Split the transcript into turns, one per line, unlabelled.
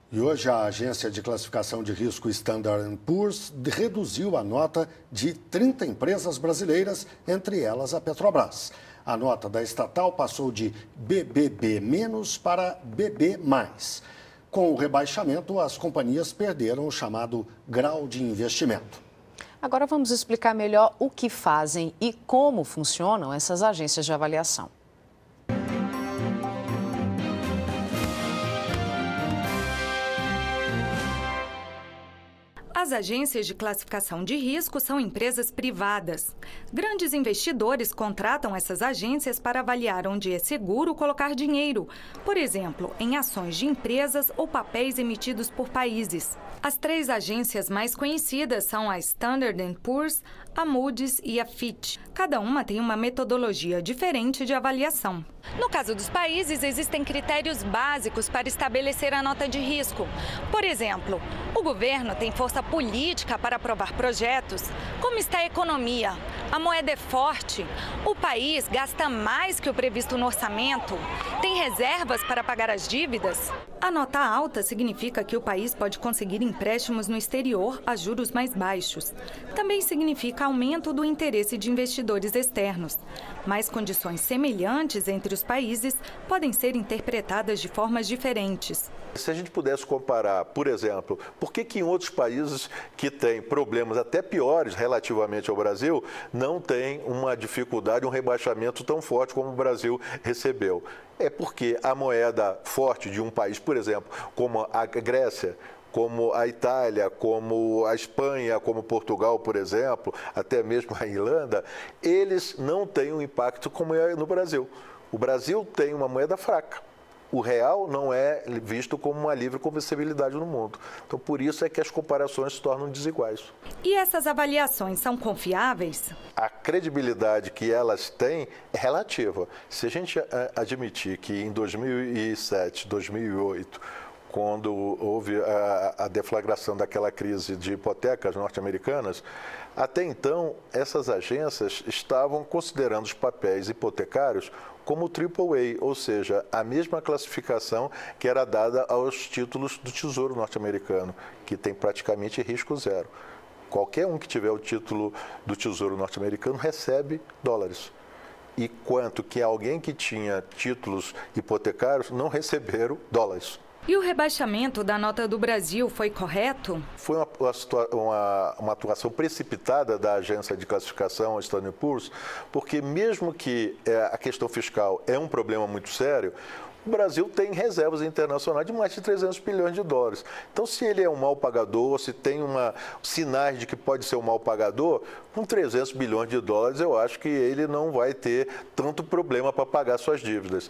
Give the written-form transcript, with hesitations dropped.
E hoje a agência de classificação de risco Standard & Poor's reduziu a nota de 30 empresas brasileiras, entre elas a Petrobras. A nota da estatal passou de BBB- para BB+. Com o rebaixamento, as companhias perderam o chamado grau de investimento.
Agora vamos explicar melhor o que fazem e como funcionam essas agências de avaliação.
As agências de classificação de risco são empresas privadas. Grandes investidores contratam essas agências para avaliar onde é seguro colocar dinheiro, por exemplo, em ações de empresas ou papéis emitidos por países. As 3 agências mais conhecidas são a Standard & Poor's, a Moody's e a Fitch. Cada uma tem uma metodologia diferente de avaliação. No caso dos países, existem critérios básicos para estabelecer a nota de risco. Por exemplo, o governo tem força política para aprovar projetos. Como está a economia? A moeda é forte? O país gasta mais que o previsto no orçamento? Tem reservas para pagar as dívidas? A nota alta significa que o país pode conseguir empréstimos no exterior a juros mais baixos. Também significa aumento do interesse de investidores externos. Mas condições semelhantes entre os países podem ser interpretadas de formas diferentes.
Se a gente pudesse comparar, por exemplo, por que em outros países que têm problemas até piores relativamente ao Brasil, não tem uma dificuldade, um rebaixamento tão forte como o Brasil recebeu? É porque a moeda forte de um país, por exemplo, como a Grécia, como a Itália, como a Espanha, como Portugal, por exemplo, até mesmo a Irlanda, eles não têm um impacto como é no Brasil. O Brasil tem uma moeda fraca. O real não é visto como uma livre conversibilidade no mundo. Então, por isso é que as comparações se tornam desiguais.
E essas avaliações são confiáveis?
A credibilidade que elas têm é relativa. Se a gente admitir que em 2007, 2008, quando houve a deflagração daquela crise de hipotecas norte-americanas, até então essas agências estavam considerando os papéis hipotecários como AAA, ou seja, a mesma classificação que era dada aos títulos do Tesouro norte-americano, que tem praticamente risco zero. Qualquer um que tiver o título do Tesouro norte-americano recebe dólares. E quanto que alguém que tinha títulos hipotecários não receberam dólares.
E o rebaixamento da nota do Brasil foi correto?
Foi uma atuação precipitada da agência de classificação, a Standard & Poor's, porque mesmo que a questão fiscal é um problema muito sério, o Brasil tem reservas internacionais de mais de 300 bilhões de dólares. Então, se ele é um mal pagador, se tem sinais de que pode ser um mal pagador, com 300 bilhões de dólares, eu acho que ele não vai ter tanto problema para pagar suas dívidas.